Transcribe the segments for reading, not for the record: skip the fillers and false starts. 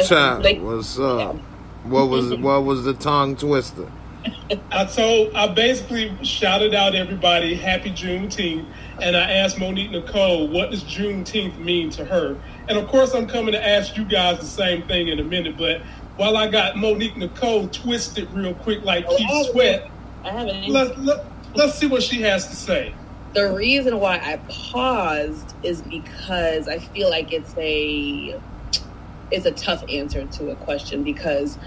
Child, what's up? What was the tongue twister? I basically shouted out everybody happy Juneteenth, and I asked Monique Nicole what does Juneteenth mean to her. And of course, I'm coming to ask you guys the same thing in a minute. But while I got Monique Nicole twisted real quick like Keith Sweat, let's see what she has to say. The reason why I paused is because I feel like it's a tough answer to a question, because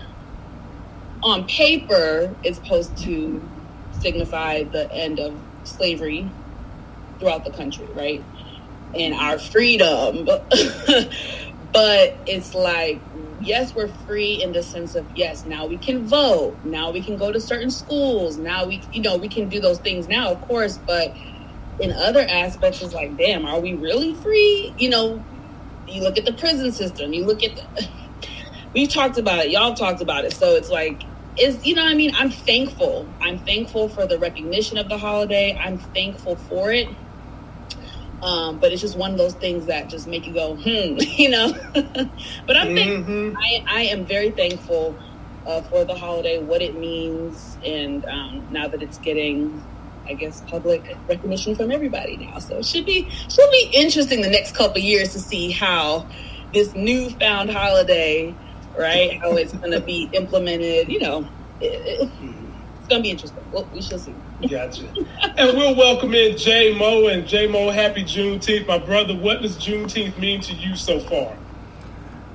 on paper it's supposed to signify the end of slavery throughout the country, right? And our freedom. But it's like, yes, we're free in the sense of, yes, now we can vote, now we can go to certain schools, now we can do those things now, of course, but in other aspects, it's like, damn, are we really free? You look at the prison system, you look at we've talked about it, y'all talked about it, so it's like, I'm thankful. I'm thankful for the recognition of the holiday. I'm thankful for it. But it's just one of those things that just make you go, But I'm thankful. I am very thankful for the holiday, what it means, and now that it's getting, I guess, public recognition from everybody now. So it should be interesting the next couple of years to see how this newfound holiday, right, how it's going to be implemented. It's going to be interesting. Well, we shall see. Gotcha. And we'll welcome in J Mo. And J Mo, happy Juneteenth. My brother, what does Juneteenth mean to you so far?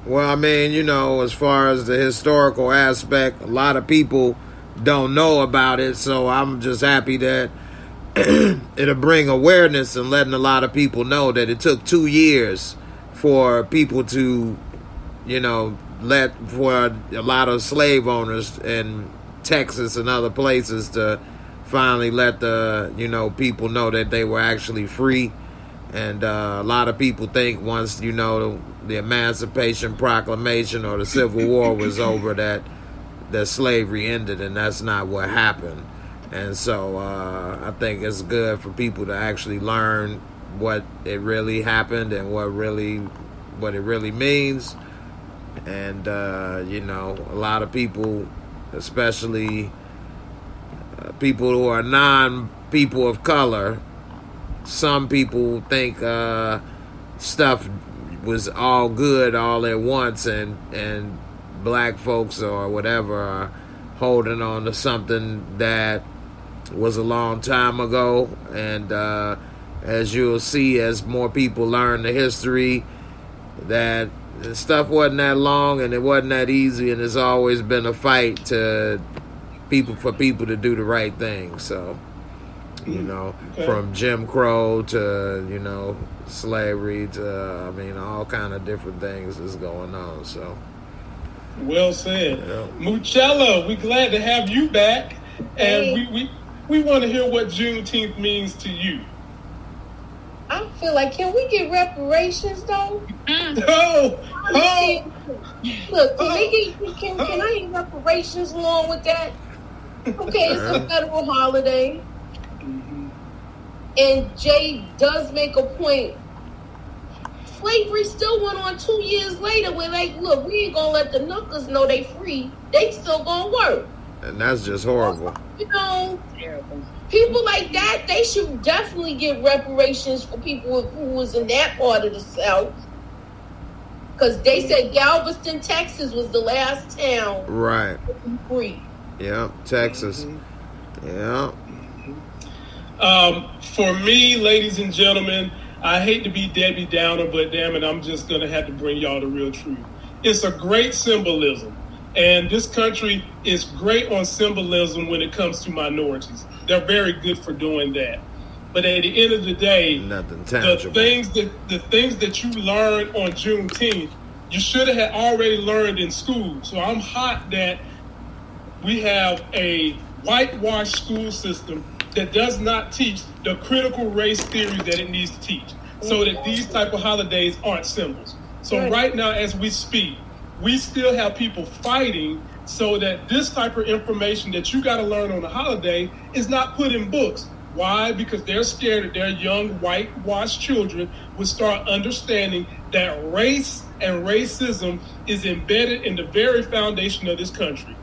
Well, I mean, as far as the historical aspect, a lot of people don't know about it, so I'm just happy that it'll bring awareness and letting a lot of people know that it took 2 years for people to, for a lot of slave owners in Texas and other places to finally let the, people know that they were actually free. And a lot of people think once, the Emancipation Proclamation or the Civil War was over that slavery ended, and that's not what happened. And so I think it's good for people to actually learn what it really happened and what it really means. And a lot of people, especially people who are non-people of color, some people think stuff was all good all at once, and black folks or whatever are holding on to something that was a long time ago. And as you'll see, as more people learn the history, that stuff wasn't that long and it wasn't that easy, and it's always been a fight for people to do the right thing. So from Jim Crow to slavery to all kind of different things is going on. So well said. Yeah. Muchella, we're glad to have you back. And we want to hear what Juneteenth means to you. I feel like, can we get reparations though? No. Look, can I get reparations along with that? Okay, it's a federal holiday. Mm-hmm. And Jay does make a point. Slavery still went on 2 years later. We're like, look, we ain't gonna let the knuckles know they free. They still gonna work. And that's just horrible. Terrible. People like that, they should definitely get reparations for people who was in that part of the South. Because they said Galveston, Texas was the last town. Right. Free. Yeah, Texas. Mm-hmm. Yeah. For me, ladies and gentlemen, I hate to be Debbie Downer, but damn it, I'm just going to have to bring y'all the real truth. It's a great symbolism. And this country is great on symbolism when it comes to minorities. They're very good for doing that. But at the end of the day, nothing tangible. The things that you learn on Juneteenth, you should have already learned in school. So I'm hot that we have a whitewashed school system that does not teach the critical race theory that it needs to teach, so that these type of holidays aren't symbols. So right now, as we speak, we still have people fighting so that this type of information that you got to learn on the holiday is not put in books. Why? Because they're scared that their young whitewashed children would start understanding that race and racism is embedded in the very foundation of this country.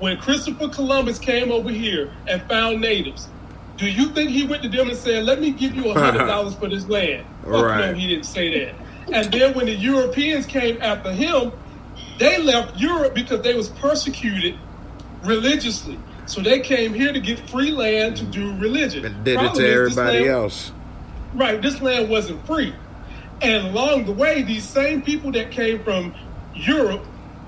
When Christopher Columbus came over here and found natives, do you think he went to them and said, let me give you $100 for this land? Right. No, he didn't say that. And then when the Europeans came after him, they left Europe because they was persecuted religiously. So they came here to get free land to do religion. And did it to everybody else. Right, this land wasn't free. And along the way, these same people that came from Europe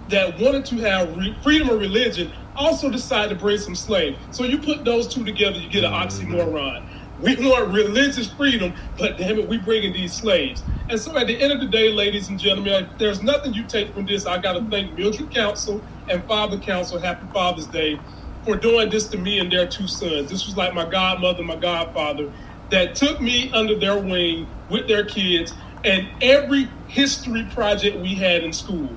that wanted to have freedom of religion also decided to bring some slaves. So you put those two together, you get an oxymoron. We want religious freedom, but damn it, we bringing these slaves. And so at the end of the day, ladies and gentlemen, there's nothing you take from this. I got to thank Mildred Council and Father Council, Happy Father's Day, for doing this to me and their two sons. This was like my godmother, my godfather, that took me under their wing with their kids, and every history project we had in school,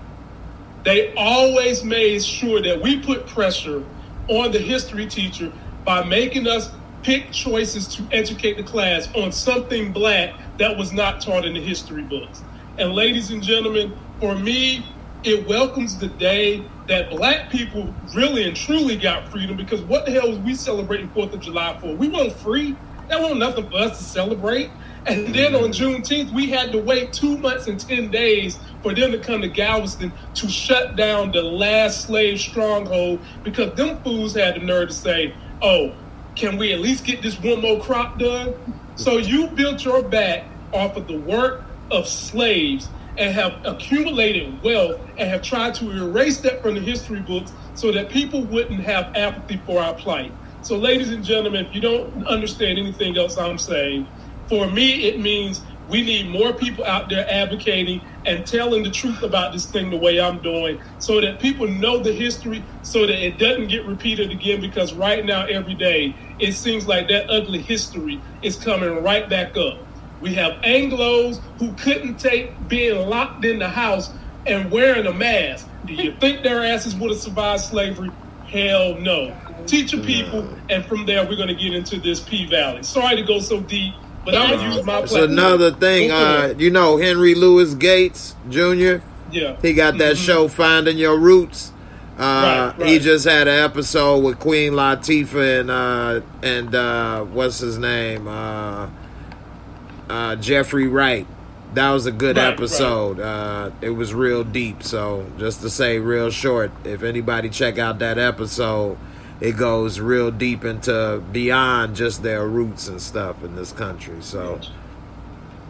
they always made sure that we put pressure on the history teacher by making us pick choices to educate the class on something black that was not taught in the history books. And ladies and gentlemen, for me, it welcomes the day that black people really and truly got freedom, because what the hell was we celebrating 4th of July for? We weren't free. That wasn't nothing for us to celebrate. And then on Juneteenth, we had to wait 2 months and 10 days for them to come to Galveston to shut down the last slave stronghold, because them fools had the nerve to say, oh, can we at least get this one more crop done? So you built your back off of the work of slaves and have accumulated wealth and have tried to erase that from the history books so that people wouldn't have apathy for our plight. So ladies and gentlemen, if you don't understand anything else I'm saying, for me, it means we need more people out there advocating and telling the truth about this thing the way I'm doing, so that people know the history, so that it doesn't get repeated again, because right now, every day, it seems like that ugly history is coming right back up. We have Anglos who couldn't take being locked in the house and wearing a mask. Do you think their asses would have survived slavery? Hell no. Teach your people, and from there, we're going to get into this P-Valley. Sorry to go so deep, but I'm going to use my platform. It's another thing, you know, Henry Louis Gates Jr.? Yeah. He got that show, Finding Your Roots. Right. He just had an episode with Queen Latifah and what's his name? Jeffrey Wright. That was a good episode. Right. It was real deep. So just to say real short, if anybody check out that episode, it goes real deep into beyond just their roots and stuff in this country. So,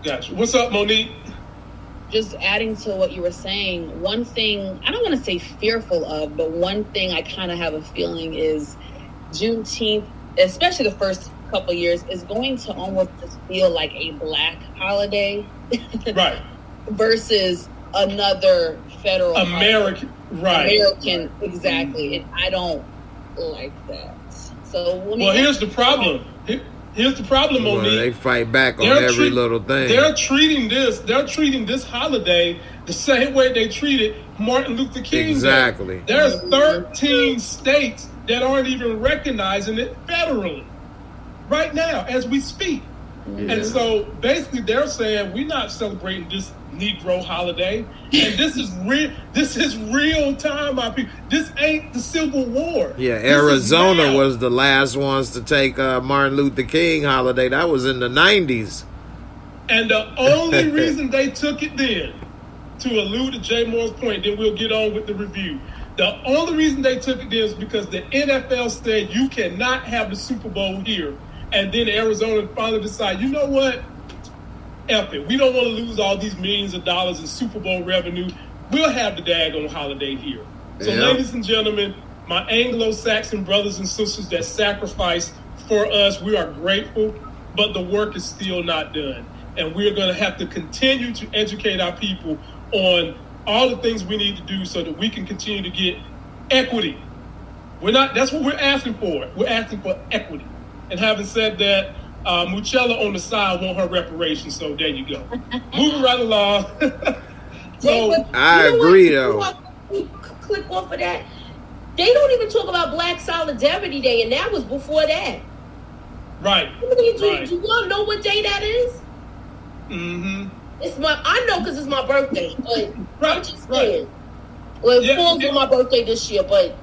gotcha. What's up, Monique? Just adding to what you were saying, one thing I don't want to say fearful of, but one thing I kind of have a feeling is Juneteenth, especially the first couple of years, is going to almost just feel like a black holiday, right? Versus another federal American, holiday. American, exactly. And I don't like that. So here's the problem. Here's the problem, Monique. Well, they fight back on every little thing. They're treating this holiday the same way they treated Martin Luther King. Exactly. Day. There's 13 states that aren't even recognizing it federally right now as we speak. Yeah. And so basically they're saying we're not celebrating this Negro holiday, and this is real. This is real time, my people. This ain't the Civil War. Yeah, Arizona was the last ones to take Martin Luther King holiday. That was in the 90s. And the only reason they took it then, to allude to Jay Moore's point, then we'll get on with the review. The only reason they took it then is because the NFL said you cannot have the Super Bowl here, and then Arizona finally decided, you know what? F it. We don't want to lose all these millions of dollars in Super Bowl revenue. We'll have the daggone holiday here. So, ladies and gentlemen, my Anglo-Saxon brothers and sisters that sacrificed for us, we are grateful, but the work is still not done. And we're going to have to continue to educate our people on all the things we need to do so that we can continue to get equity. That's what we're asking for. We're asking for equity. And having said that, Muchella on the side want her reparations, so there you go. Moving right along. I agree, though. Click off of that. They don't even talk about Black Solidarity Day, and that was before that. Right. Do y'all know what day that is? Mm-hmm. I know because it's my birthday, but I'm just saying. Well, it falls on my birthday this year, but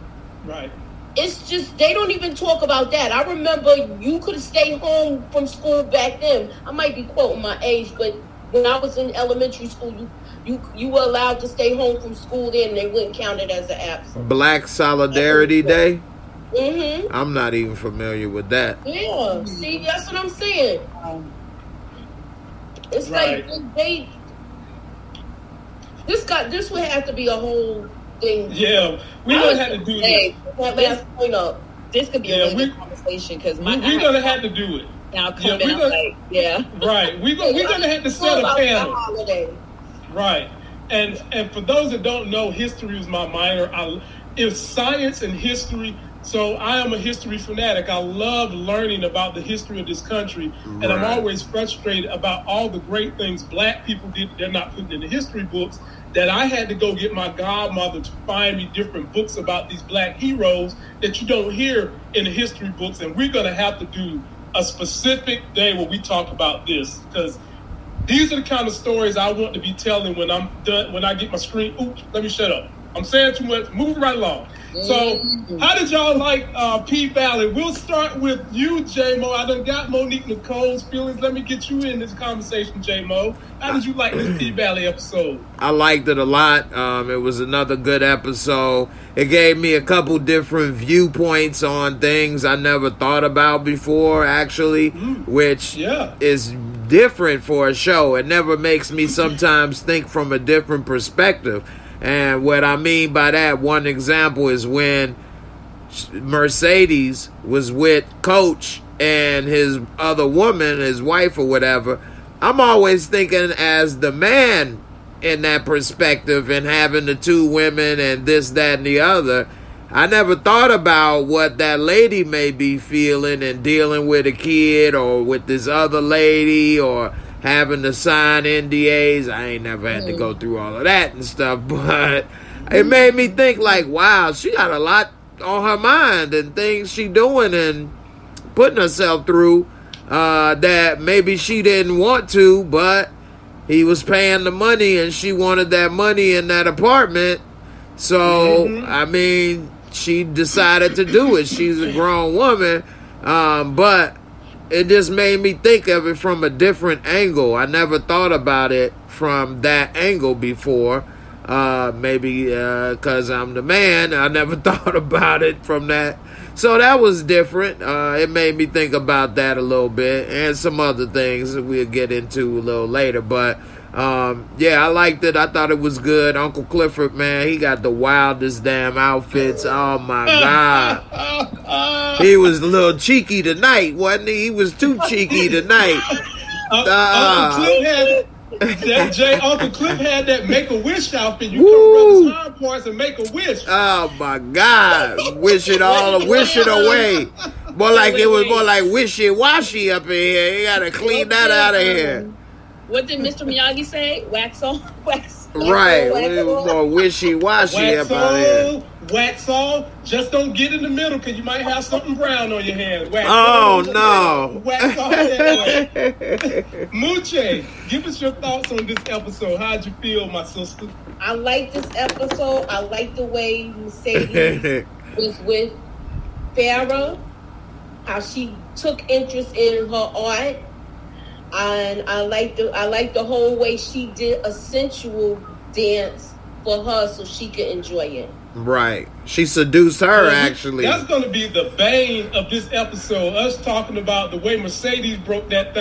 it's just, they don't even talk about that. I remember you could stay home from school back then. I might be quoting my age, but when I was in elementary school, you were allowed to stay home from school then, and they wouldn't count it as an absence. Black Solidarity Day? Mm-hmm. I'm not even familiar with that. Yeah, see, that's what I'm saying. It's like this would have to be a whole thing. Yeah, we don't have to do this. Last point up. This could be a really good conversation because we're gonna have to do it. Now coming out right. We're gonna have to set a panel. Right, and for those that don't know, history was my minor. It's science and history. So I am a history fanatic. I love learning about the history of this country. And I'm always frustrated about all the great things black people did that they're not putting in the history books, that I had to go get my godmother to find me different books about these black heroes that you don't hear in the history books. And we're going to have to do a specific day where we talk about this, because these are the kind of stories I want to be telling when I'm done, when I get my screen. Oops, let me shut up. I'm saying too much. Moving right along. So, how did y'all like P-Valley? We'll start with you, J-Mo. I done got Monique Nicole's feelings. Let me get you in this conversation, J-Mo. How did you like this P-Valley episode? I liked it a lot. It was another good episode. It gave me a couple different viewpoints on things I never thought about before, actually, which is different for a show. It never makes me sometimes think from a different perspective. And what I mean by that, one example is when Mercedes was with Coach and his other woman, his wife or whatever. I'm always thinking as the man in that perspective and having the two women and this, that, and the other. I never thought about what that lady may be feeling and dealing with a kid or with this other lady or having to sign NDAs. I ain't never had to go through all of that and stuff, but it made me think like, wow, she got a lot on her mind and things she doing and putting herself through that maybe she didn't want to, but he was paying the money and she wanted that money in that apartment. So, I mean, she decided to do it. She's a grown woman, but it just made me think of it from a different angle. I never thought about it from that angle before. Maybe because I'm the man, I never thought about it from that. So that was different. It made me think about that a little bit and some other things that we'll get into a little later. But yeah, I liked it. I thought it was good. Uncle Clifford, man, he got the wildest damn outfits. Oh my God. He was a little cheeky tonight, wasn't he? He was too cheeky tonight. Uncle Cliff had that Make-A-Wish outfit. You come rub his hind parts and make a wish. Oh my God. Wish it away. More like it was more like wishy-washy up in here. You gotta clean that out of here. What did Mr. Miyagi say? Wax on, wax on. Right. It was more wishy-washy up out here. Wax on. Just don't get in the middle because you might have something brown on your hands. Wax no. Wax on that way. Moochie, give us your thoughts on this episode. How'd you feel, my sister? I like this episode. I like the way Mercedes was with Farrah, how she took interest in her art. And I like the whole way she did a sensual dance for her so she could enjoy it. Right. She seduced her, actually. That's going to be the bane of this episode. Us talking about the way Mercedes broke that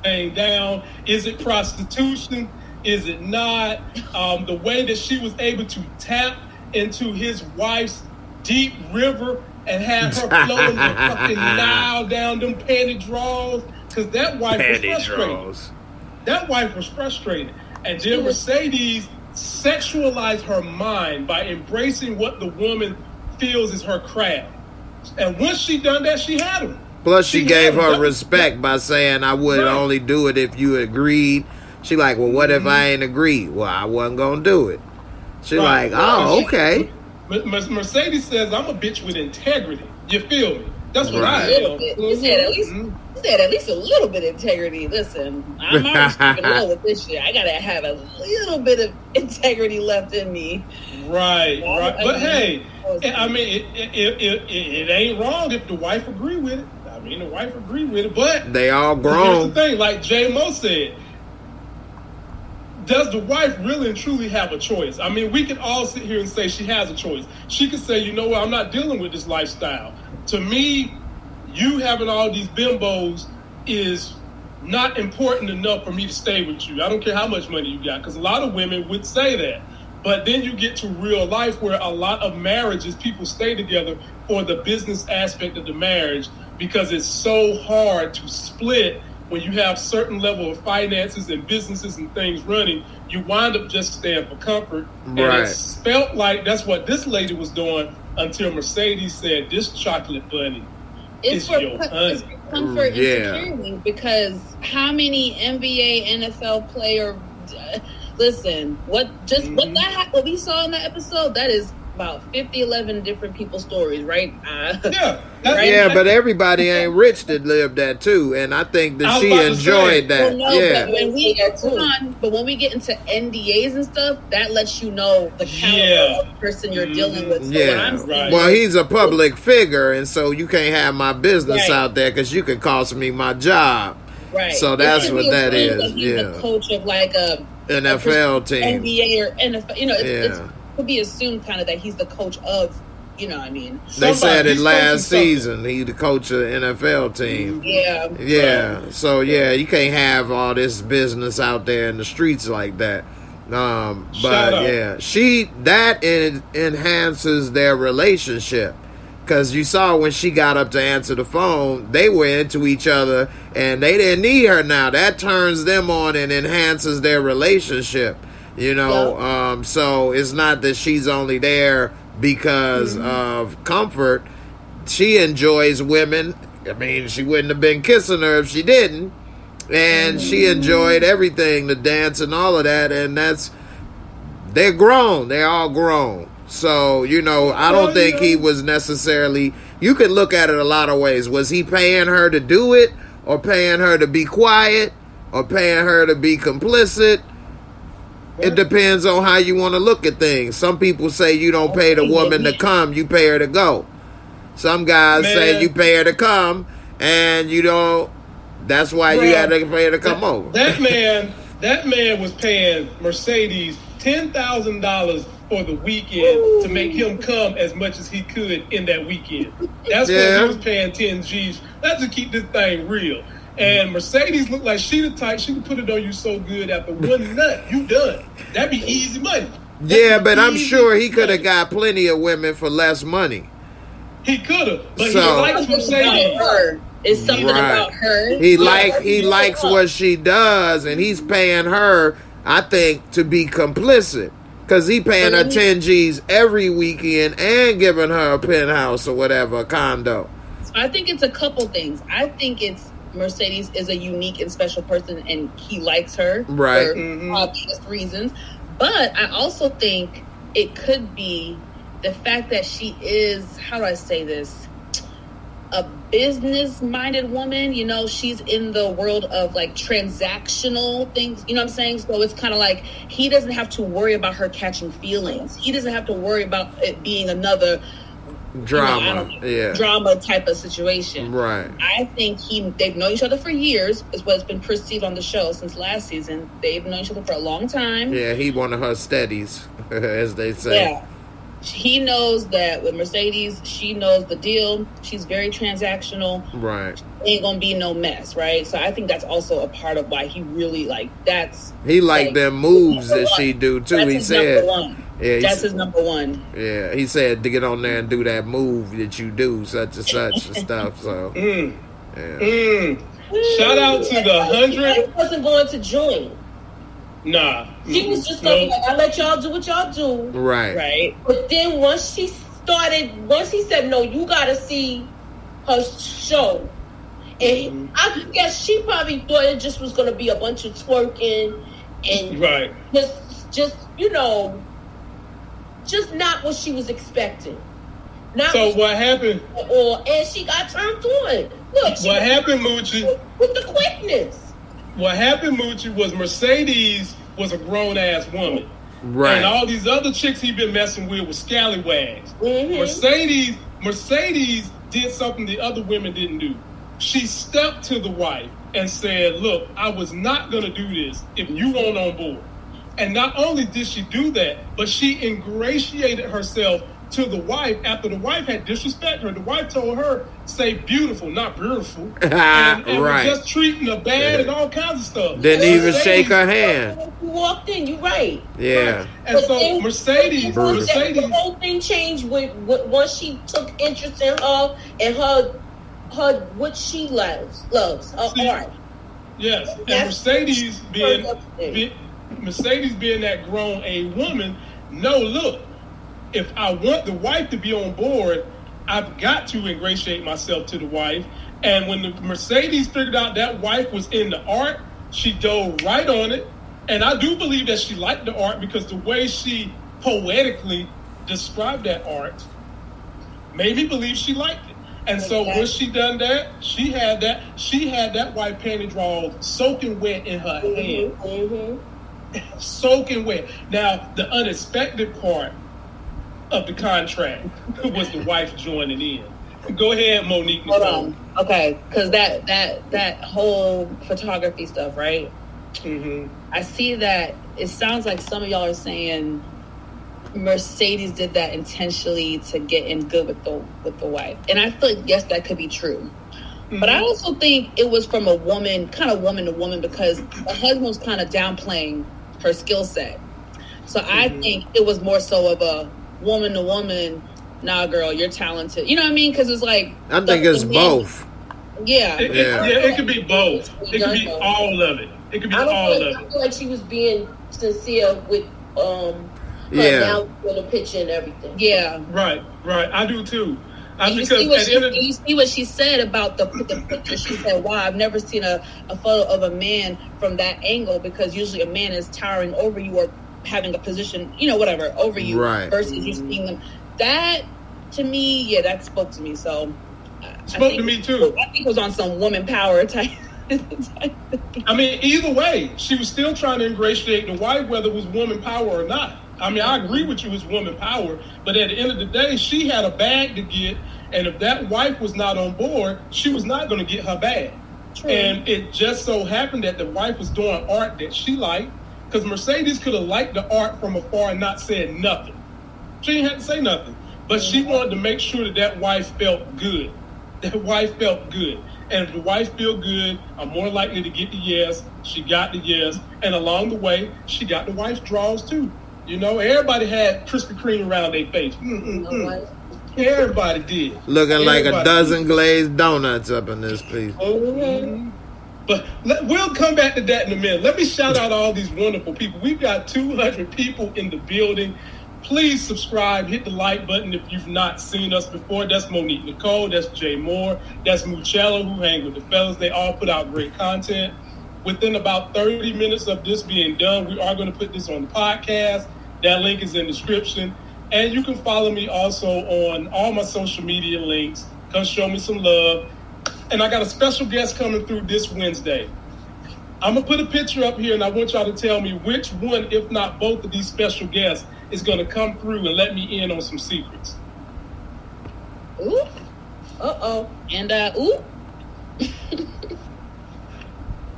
thing down. Is it prostitution? Is it not? The way that she was able to tap into his wife's deep river and have her flowing the fucking Nile down them panty draws. Because that wife was frustrated. That wife was frustrated. And then Mercedes sexualized her mind by embracing what the woman feels is her craft. And once she done that, she had him. Plus, she gave her respect by saying, I would only do it if you agreed. She like, well, what if I ain't agreed? Well, I wasn't going to do it. She like, oh, okay. Mercedes says, I'm a bitch with integrity. You feel me? That's what Right. I A little am. bit. You said at least. Mhm. You said at least a little bit of integrity. Listen, I'm already skipping low with this shit. I gotta have a little bit of integrity left in me. Right, Yeah, right. I But mean, hey, that was- I mean, it ain't wrong if the wife agree with it. I mean, the wife agree with it, but They all here's grown. the thing, like J Mo said, does the wife really and truly have a choice? I mean, we can all sit here and say she has a choice. She could say, you know what, I'm not dealing with this lifestyle. To me, you having all these bimbos is not important enough for me to stay with you. I don't care how much money you got, because a lot of women would say that. But then you get to real life where a lot of marriages, people stay together for the business aspect of the marriage, because it's so hard to split when you have certain level of finances and businesses and things running. You wind up just staying for comfort. And Right. it felt like that's what this lady was doing until Mercedes said, this chocolate bunny It's is for, your it's honey. for comfort and Yeah. security, because how many NBA, NFL player? Listen, what Mhm. what we saw in that episode? That is about 11 different people's stories, right? Yeah. Right? Yeah, but everybody ain't rich that lived that too, and I think I that was she about to enjoyed say. that. Well, no, Yeah, but when we Yeah, too. when we get into NDAs and stuff, that lets you know the caliber Yeah. of the person you're Mhm. dealing with. So what yeah. I'm saying Right. Well, is- he's a public figure, and so you can't have my business Right. out there because you could cost me my job. right. So It that's could what be that assumed is, he's yeah. a coach of like a NFL team. NBA or NFL. You know, it's Yeah. could be assumed kind of that he's the coach of. You know, what I mean, They said it He's coaching last something. season. He the coach of the NFL team. yeah. Yeah. So yeah, you can't have all this business out there in the streets like that. But Shout out. yeah, that enhances their relationship. Because you saw when she got up to answer the phone, they were into each other and they didn't need her now. That turns them on and enhances their relationship. You know, so it's not that she's only there because of comfort. She enjoys women. I mean, she wouldn't have been kissing her if she didn't. And she enjoyed everything, the dance and all of that. And they're grown. They're all grown. So, you know, I don't think he was necessarily, you can look at it a lot of ways. Was he paying her to do it, or paying her to be quiet, or paying her to be complicit? It depends on how you want to look at things. Some people say you don't pay the woman to come, you pay her to go. Some guys say Man. you pay her to come, and you don't, that's why you Bruh, had to pay her to come over. That man was paying Mercedes $10,000 for the weekend to make him come as much as he could in that weekend. That's Yeah. what he was paying 10 G's. That's to keep this thing real. And Mercedes looked like she the type, she could put it on you so good after one nut, you done. That'd be easy money. Yeah, but I'm Easy sure he could have money. got plenty of women for less money. He could have, but So- he likes Something Mercedes. about her. It's something Right. about her. He Yeah. likes what she does, and he's paying her, I think, to be complicit. Because he paying her 10 G's every weekend and giving her a penthouse or whatever, a condo. So I think it's a couple things. I think it's Mercedes is a unique and special person, and he likes her Right. for Mhm. obvious reasons. But I also think it could be the fact that she is, how do I say this, a business-minded woman. You know, she's in the world of like transactional things. You know what I'm saying? So it's kind of like he doesn't have to worry about her catching feelings. He doesn't have to worry about it being another Drama. Yeah. drama type of situation. Right. I think they've known each other for years, is what's been perceived on the show since last season. They've known each other for a long time. Yeah, he one of her steadies, as they say. Yeah. He knows that with Mercedes, she knows the deal. She's very transactional. Right. Ain't gonna be no mess, right? So I think that's also a part of why he really that's He liked like, them moves number that one. she do too. That's He his said, number one. yeah, That's his number one. yeah, he said to get on there and do that move that you do, such and such and stuff. So, Mm, yeah. mm. Shout out to the 100. He wasn't going to join. Nah. She was just No. like, I let y'all do what y'all do. Right. Right. But then once he said, no, you got to see her show. And I guess she probably thought it just was going to be a bunch of twerking and Right. just, just not what she was expecting. Not So what happened? and she got turned on. Look, What happened, Moochie? with the quickness. What happened, Moochie, was Mercedes was a grown ass woman. Right. And all these other chicks he been messing with were scallywags. Mercedes did something the other women didn't do. She stepped to the wife and said, look, I was not going to do this if you weren't on board. And not only did she do that, but she ingratiated herself to the wife after the wife had disrespected her. The wife told her, say beautiful, not beautiful. and Right. was just treating her bad and all kinds of stuff. Didn't even Mercedes- shake her hand. You walked in, you're right. Yeah. And But so then- Mercedes, The whole thing changed with once she took interest in her and her what she loves her See, art. yes, and That's- Mercedes being that grown a woman, no, look, if I want the wife to be on board, I've got to ingratiate myself to the wife. And when the Mercedes figured out that wife was in the art, she dove right on it. And I do believe that she liked the art because the way she poetically described that art made me believe she liked it. And so when she done that, she had that white panty draw soaking wet in her hand. Soaking wet. Now, the unexpected part of the contract was the wife joining in. Go ahead, Monique. Hold on. Okay, because that whole photography stuff, right? Mm-hmm. I see that it sounds like some of y'all are saying Mercedes did that intentionally to get in good with the wife, and I feel like yes, that could be true. Mm-hmm. But I also think it was from a woman to woman, because the husband was kind of downplaying her skill set. So I think it was more so of a woman to woman. Nah, girl, you're talented. You know what I mean? Because it's like I think it's both. Yeah. It could be both. It could be all of it. It could be all of it. I feel like she was being sincere with her now with the picture and everything. Yeah. Right. I do too. You see what she said about the picture. She said, wow, I've never seen a photo of a man from that angle, because usually a man is towering over you or having a position, whatever, over you, right, versus you seeing them. That, to me, that spoke to me. So, spoke to me too. I think it was on some woman power type. I mean, either way, she was still trying to ingratiate the wife, whether it was woman power or not. I mean, I agree with you, it's woman power, but at the end of the day, she had a bag to get, and if that wife was not on board, she was not going to get her bag. True. And it just so happened that the wife was doing art that she liked, because Mercedes could have liked the art from afar and not said nothing. She didn't have to say nothing, but she wanted to make sure that wife felt good. That wife felt good. And if the wife feel good, I'm more likely to get the yes. She got the yes. And along the way, she got the wife's draws too. Everybody had Krispy Kreme around their face. Everybody did. Looking like a dozen glazed donuts up in this piece. Mm-hmm. But we'll come back to that in a minute. Let me shout out all these wonderful people. We've got 200 people in the building. Please subscribe, hit the like button if you've not seen us before. That's Monique Nicole, that's Jay Moore, that's Muchello, who hang with the fellas. They all put out great content. Within about 30 minutes of this being done, we are going to put this on the podcast. That link is in the description. And you can follow me also on all my social media links. Come show me some love. And I got a special guest coming through this Wednesday. I'm going to put a picture up here, and I want y'all to tell me which one, if not both of these special guests, is going to come through and let me in on some secrets. Ooh. Uh-oh. And, ooh.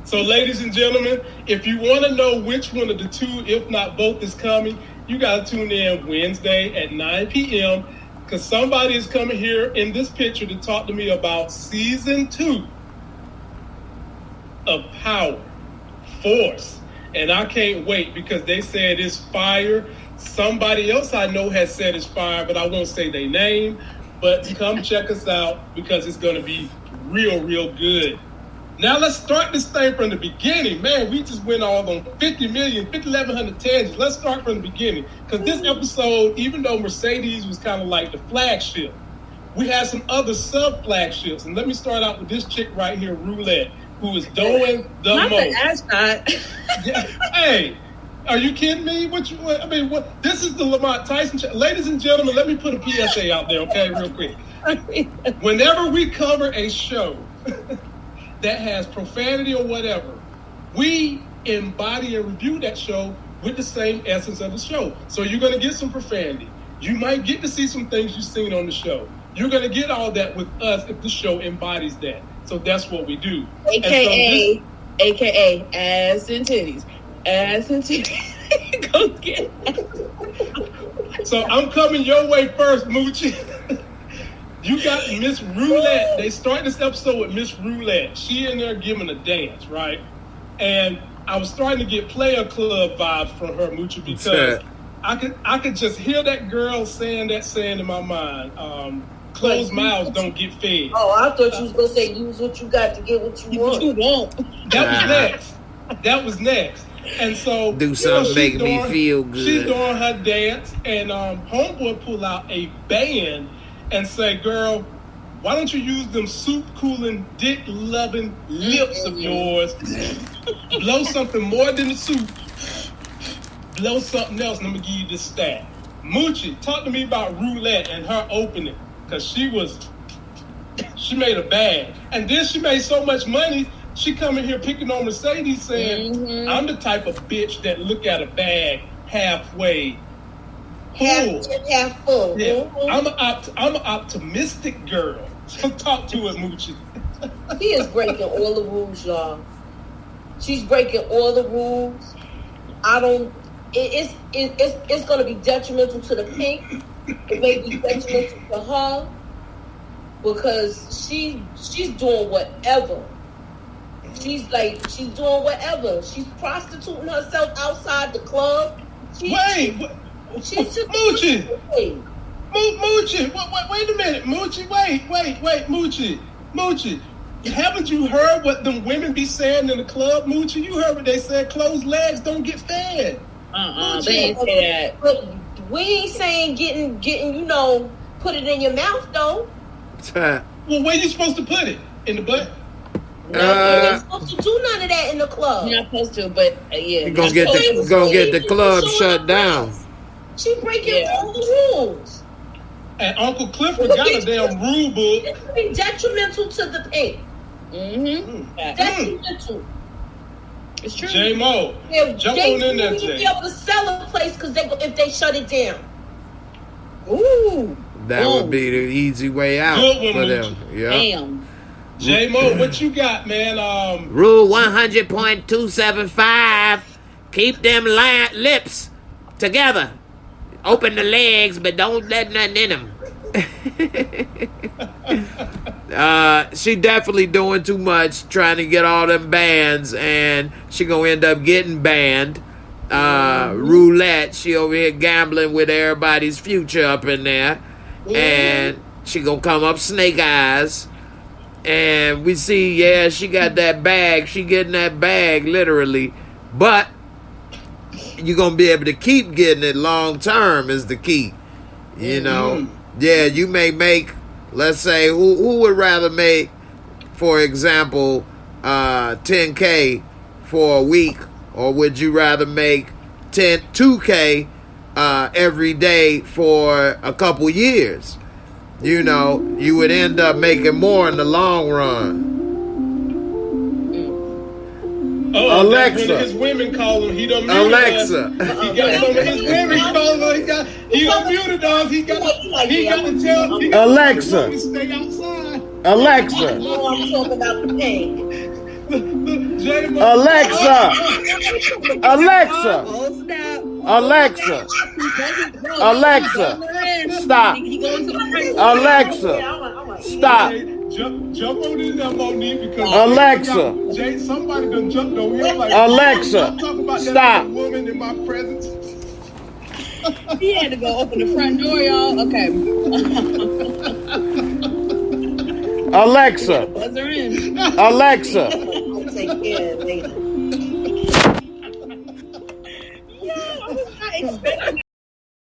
So, ladies and gentlemen, if you want to know which one of the two, if not both, is coming, you got to tune in Wednesday at 9 p.m. because somebody is coming here in this picture to talk to me about season 2 of Power, Force. And I can't wait because they said it's fire. Somebody else I know has said it's fire, but I won't say their name. But come check us out because it's going to be real, real good. Now let's start this thing from the beginning. Man, we just went off on 5,100 tangents. Let's start from the beginning. Because this episode, even though Mercedes was kind of like the flagship, we had some other sub-flagships. And let me start out with this chick right here, Roulette, who is doing the Not most. the ascot. Yeah, hey, Are you kidding me? I mean, what? This is the Lamont Tyson. Ladies and gentlemen, let me put a PSA out there, okay, real quick. Whenever we cover a show that has profanity or whatever, we embody and review that show with the same essence of the show. So you're going to get some profanity. You might get to see some things you've seen on the show. You're going to get all that with us if the show embodies that. So that's what we do. AKA ass and titties. Ass and titties. Go get it. So I'm coming your way first, Moochie. You got Miss Roulette. They start this episode with Miss Roulette. She in there giving a dance, right? And I was starting to get Player Club vibes from her, Moochie, because I could just hear that girl saying in my mind. Closed mouths don't get fed. Oh, I thought you was gonna say use what you got to get what you want. You won't. That was next. And so do something make me feel good. She's doing her dance, and homeboy pull out a band and say, "Girl, why don't you use them soup cooling, dick loving lips of yours? Blow something more than the soup. Blow something else, and I'm gonna give you this stat." Moochie, talk to me about Roulette and her opening, because she made a bag, and then she made so much money. She coming here picking on Mercedes, saying, "I'm the type of bitch that look at a bag halfway half full." Yeah, I'm an optimistic girl. So talk to it, Moochie. She is breaking all the rules, y'all. She's breaking all the rules. It's going to be detrimental to the pink. It may be detrimental to her because she's doing whatever. She's doing whatever. She's prostituting herself outside the club. She's just Moochie. Moochie, wait a minute, Moochie, wait, Moochie. Haven't you heard what them women be saying in the club, Moochie? You heard what they said, closed legs don't get fed. They ain't say that. But we ain't saying getting, put it in your mouth, though. Well, where you supposed to put it? In the butt? No, you're not supposed to do none of that in the club. You're not supposed to, but yeah. You're gonna get the club shut down. She breaking all the rules. And Uncle Clifford got a damn rule book. It's gonna be detrimental to the pink. Detrimental. It's true. J-Mo, jump on in there, Jay. Be able to sell a place because if they shut it down. Ooh. That would be the easy way out for them. Yeah. Damn. J-Mo, what you got, man? Rule 100.275. Keep them lips together. Open the legs, but don't let nothing in them. She definitely doing too much, trying to get all them bands, and she gonna end up getting banned. Roulette, she over here gambling with everybody's future up in there, and she gonna come up snake eyes. And we see, she got that bag. She getting that bag, literally. But you're going to be able to keep getting it long term is the key. You know? Yeah, you may make, let's say, who would rather make, for example, $10K for a week? Or would you rather make $2K every day for a couple years? You know, you would end up making more in the long run. Oh, Alexa. His women call him. He done muted Alexa. He got some of his women calling him. He done muted us. He got to tell. Alexa. To stay outside. Alexa. Oh, I'm talking about the pink. Alexa. Alexa. Oh, snap. Alexa. Alexa. Stop. Alexa. Stop. Jump on in there, Monique, because Alexa. Jay, somebody done jumped on him like Alexa. I'm talking about that Stop. woman in my presence. He had to go open the front door, y'all. Okay. Alexa. Buzzer in. Alexa.